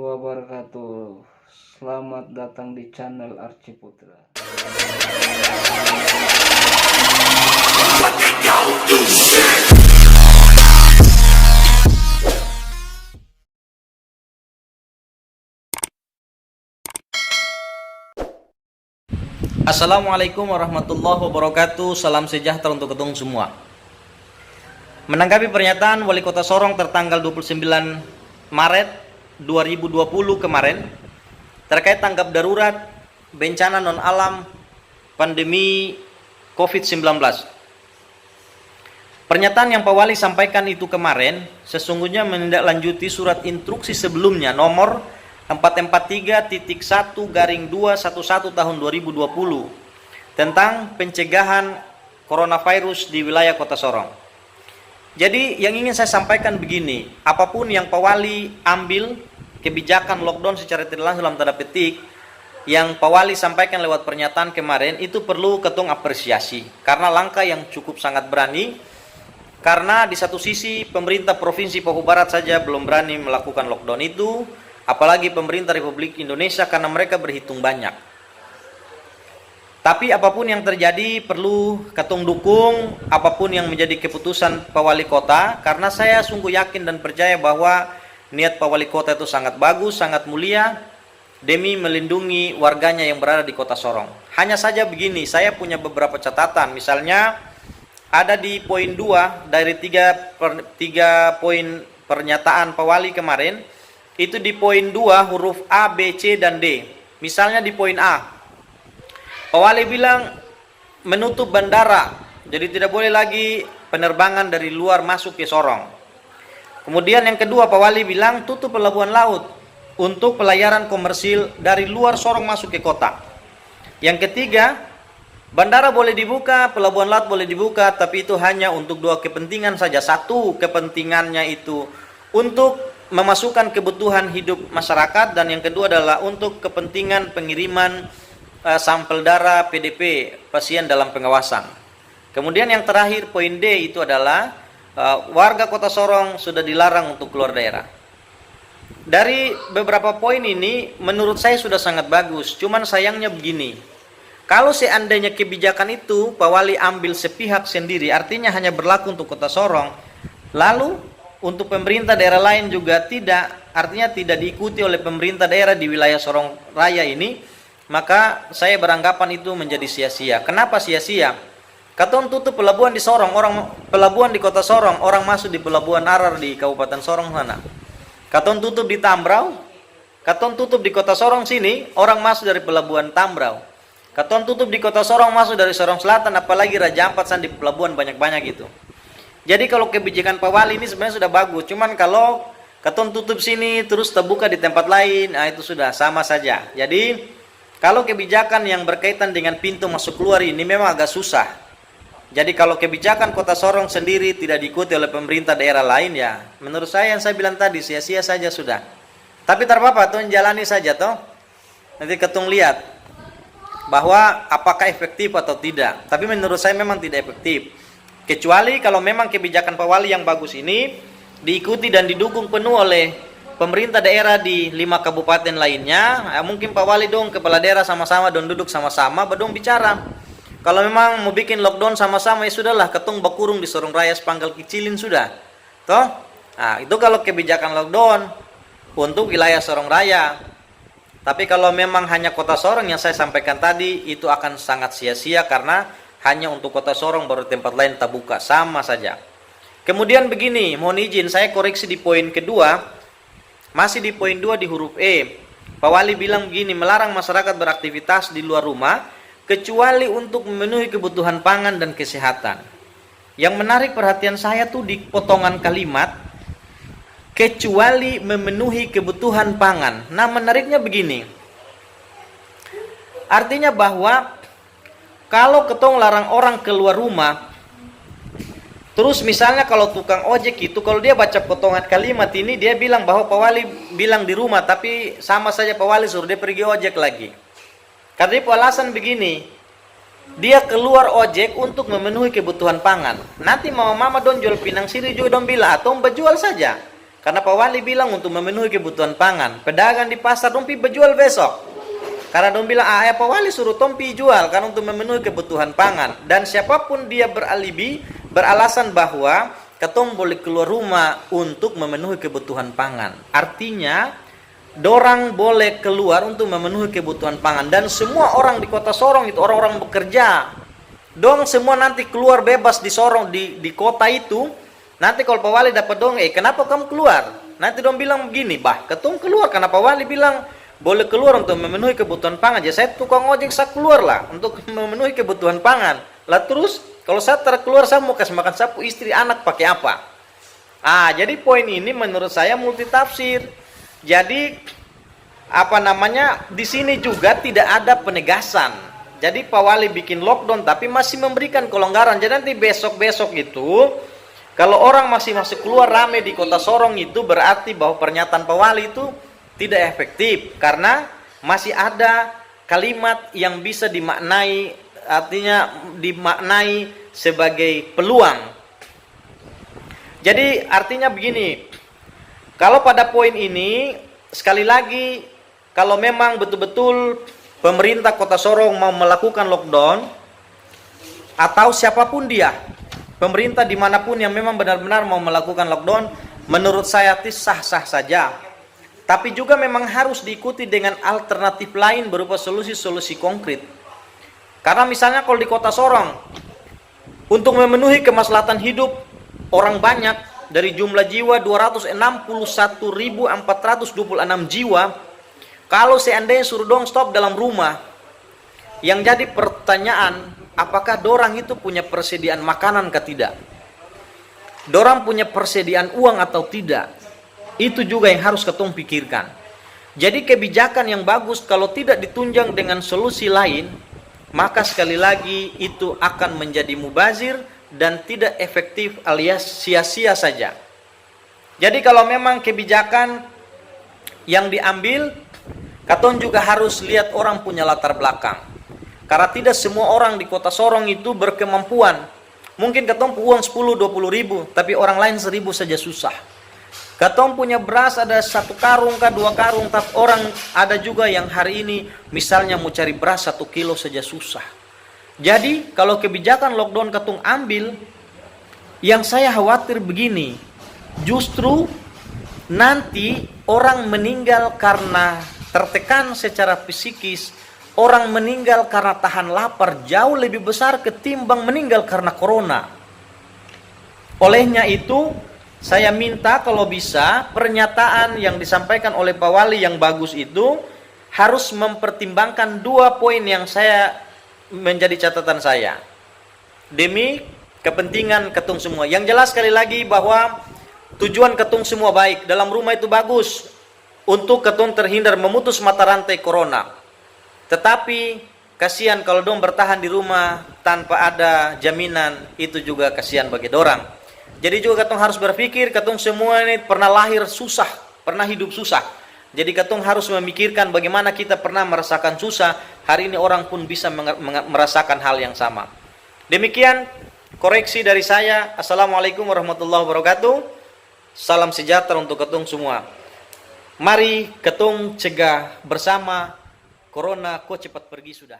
wabarakatuh. Selamat datang di channel Arci Putra. Assalamualaikum warahmatullahi wabarakatuh. Salam sejahtera untuk ketemu semua. Menanggapi pernyataan Wali Kota Sorong tertanggal 29 Maret 2020 kemarin terkait tanggap darurat bencana non alam pandemi COVID-19. Pernyataan yang Pak Wali sampaikan itu kemarin sesungguhnya menindaklanjuti surat instruksi sebelumnya nomor 443.1/211 tahun 2020 tentang pencegahan coronavirus di wilayah Kota Sorong. Jadi yang ingin saya sampaikan begini, apapun yang Pak Wali ambil kebijakan lockdown secara tidak langsung dalam tanda petik yang Pak Wali sampaikan lewat pernyataan kemarin itu perlu ketung apresiasi karena langkah yang cukup sangat berani. Karena di satu sisi pemerintah Provinsi Papua Barat saja belum berani melakukan lockdown itu, apalagi pemerintah Republik Indonesia karena mereka berhitung banyak. Tapi apapun yang terjadi perlu ketung dukung apapun yang menjadi keputusan Pak Wali Kota, karena saya sungguh yakin dan percaya bahwa niat Pak Wali Kota itu sangat bagus, sangat mulia demi melindungi warganya yang berada di Kota Sorong. Hanya saja begini, saya punya beberapa catatan. Misalnya ada di poin 2 dari 3 poin pernyataan Pak Wali kemarin. Itu di poin 2 huruf A, B, C, dan D. Misalnya di poin A, Pak Wali bilang menutup bandara, jadi tidak boleh lagi penerbangan dari luar masuk ke Sorong. Kemudian yang kedua, Pak Wali bilang tutup pelabuhan laut untuk pelayaran komersil dari luar Sorong masuk ke kota. Yang ketiga, bandara boleh dibuka, pelabuhan laut boleh dibuka, tapi itu hanya untuk dua kepentingan saja. Satu kepentingannya itu untuk memasukkan kebutuhan hidup masyarakat, dan yang kedua adalah untuk kepentingan pengiriman sampel darah PDP pasien dalam pengawasan. Kemudian yang terakhir poin D itu adalah warga Kota Sorong sudah dilarang untuk keluar daerah. Dari beberapa poin ini menurut saya sudah sangat bagus, cuman sayangnya begini, kalau seandainya kebijakan itu Pak Wali ambil sepihak sendiri, artinya hanya berlaku untuk Kota Sorong, lalu untuk pemerintah daerah lain juga tidak, artinya tidak diikuti oleh pemerintah daerah di wilayah Sorong Raya ini, maka saya beranggapan itu menjadi sia-sia. Kenapa sia-sia? Katong tutup pelabuhan di Sorong, pelabuhan di Kota Sorong, orang masuk di pelabuhan Arar di Kabupaten Sorong sana. Katong tutup di Tambrau, katong tutup di Kota Sorong sini, orang masuk dari pelabuhan Tambrau. Katong tutup di Kota Sorong masuk dari Sorong Selatan, apalagi Raja Ampat di pelabuhan banyak-banyak gitu. Jadi kalau kebijakan Pak Wali ini sebenarnya sudah bagus, cuman kalau keton tutup sini terus terbuka di tempat lain, nah itu sudah sama saja. Jadi kalau kebijakan yang berkaitan dengan pintu masuk keluar ini memang agak susah. Jadi kalau kebijakan Kota Sorong sendiri tidak diikuti oleh pemerintah daerah lain, ya menurut saya yang saya bilang tadi sia-sia saja sudah. Tapi tak apa-apa, tuh jalani saja toh. Nanti ketung lihat bahwa apakah efektif atau tidak. Tapi menurut saya memang tidak efektif. Kecuali kalau memang kebijakan Pak Wali yang bagus ini diikuti dan didukung penuh oleh pemerintah daerah di 5 kabupaten lainnya, mungkin Pak Wali dong kepala daerah sama-sama dong duduk sama-sama bedong bicara. Kalau memang mau bikin lockdown sama-sama, ya sudahlah, ketung bakurung di Sorong Raya sepanggal kecilin sudah. Toh? Nah, itu kalau kebijakan lockdown untuk wilayah Sorong Raya. Tapi kalau memang hanya Kota Sorong yang saya sampaikan tadi, itu akan sangat sia-sia karena hanya untuk Kota Sorong, baru tempat lain tak buka, sama saja. Kemudian begini, mohon izin saya koreksi di poin kedua, masih di poin 2 di huruf E. Pak Wali bilang begini, melarang masyarakat beraktivitas di luar rumah kecuali untuk memenuhi kebutuhan pangan dan kesehatan. Yang menarik perhatian saya tuh di potongan kalimat kecuali memenuhi kebutuhan pangan. Nah, menariknya begini, artinya bahwa kalau ketong larang orang keluar rumah, terus misalnya kalau tukang ojek itu, kalau dia baca potongan kalimat ini, dia bilang bahwa Pak Wali bilang di rumah, tapi sama saja Pak Wali suruh dia pergi ojek lagi. Karena itu alasan begini, dia keluar ojek untuk memenuhi kebutuhan pangan. Nanti mama-mama don jual pinang siri juga don bilang, atau berjual saja. Karena Pak Wali bilang untuk memenuhi kebutuhan pangan. Pedagang di pasar dong pi berjual besok. Karena dong bilang, ya Pak Wali suruh tompi jual karena untuk memenuhi kebutuhan pangan. Dan siapapun dia beralibi, beralasan bahwa ketong boleh keluar rumah untuk memenuhi kebutuhan pangan. Artinya, dorang boleh keluar untuk memenuhi kebutuhan pangan. Dan semua orang di kota Sorong itu orang-orang bekerja. Dong semua nanti keluar bebas di Sorong, di kota itu. Nanti kalau Pak Wali dapat dong, kenapa kamu keluar? Nanti dong bilang begini, ketong keluar karena Pak Wali bilang boleh keluar untuk memenuhi kebutuhan pangan. Jadi saya tukang ojek, saya keluar lah untuk memenuhi kebutuhan pangan. Lah terus kalau saya terkeluar, saya mau kasih makan sapu istri anak pakai apa? Jadi poin ini menurut saya multitafsir. Jadi di sini juga tidak ada penegasan. Jadi Pak Wali bikin lockdown tapi masih memberikan kelonggaran. Jadi nanti besok-besok itu kalau orang masih keluar rame di kota Sorong itu berarti bahwa pernyataan Pak Wali itu tidak efektif karena masih ada kalimat yang bisa dimaknai, artinya dimaknai sebagai peluang. Jadi artinya begini, kalau pada poin ini sekali lagi kalau memang betul-betul pemerintah kota Sorong mau melakukan lockdown atau siapapun dia, pemerintah dimanapun yang memang benar-benar mau melakukan lockdown, menurut saya sah-sah saja. Tapi juga memang harus diikuti dengan alternatif lain berupa solusi-solusi konkret. Karena misalnya kalau di kota Sorong, untuk memenuhi kemaslahatan hidup orang banyak dari jumlah jiwa 261.426 jiwa, kalau seandainya suruh dong stop dalam rumah, yang jadi pertanyaan, apakah dorang itu punya persediaan makanan atau tidak? Dorang punya persediaan uang atau tidak? Itu juga yang harus ketong pikirkan. Jadi kebijakan yang bagus kalau tidak ditunjang dengan solusi lain, maka sekali lagi itu akan menjadi mubazir dan tidak efektif alias sia-sia saja. Jadi kalau memang kebijakan yang diambil, ketong juga harus lihat orang punya latar belakang. Karena tidak semua orang di kota Sorong itu berkemampuan. Mungkin ketong uang 10-20 ribu, tapi orang lain 1.000 saja susah. Ketong punya beras ada 1 karung kah 2 karung, tapi orang ada juga yang hari ini misalnya mau cari beras 1 kilo saja susah. Jadi kalau kebijakan lockdown ketong ambil, yang saya khawatir begini, justru nanti orang meninggal karena tertekan secara psikis, orang meninggal karena tahan lapar jauh lebih besar ketimbang meninggal karena corona. Olehnya itu, saya minta kalau bisa pernyataan yang disampaikan oleh Pak Wali yang bagus itu harus mempertimbangkan 2 poin yang saya menjadi catatan saya demi kepentingan ketong semua. Yang jelas sekali lagi bahwa tujuan ketong semua baik, dalam rumah itu bagus untuk ketong terhindar memutus mata rantai corona. Tetapi kasihan kalau dong bertahan di rumah tanpa ada jaminan, itu juga kasihan bagi dorang. Jadi juga ketong harus berpikir, ketong semua ini pernah lahir susah, pernah hidup susah. Jadi ketong harus memikirkan bagaimana kita pernah merasakan susah, hari ini orang pun bisa merasakan hal yang sama. Demikian koreksi dari saya. Assalamualaikum warahmatullahi wabarakatuh. Salam sejahtera untuk ketong semua. Mari ketong cegah bersama corona, kok cepat pergi sudah.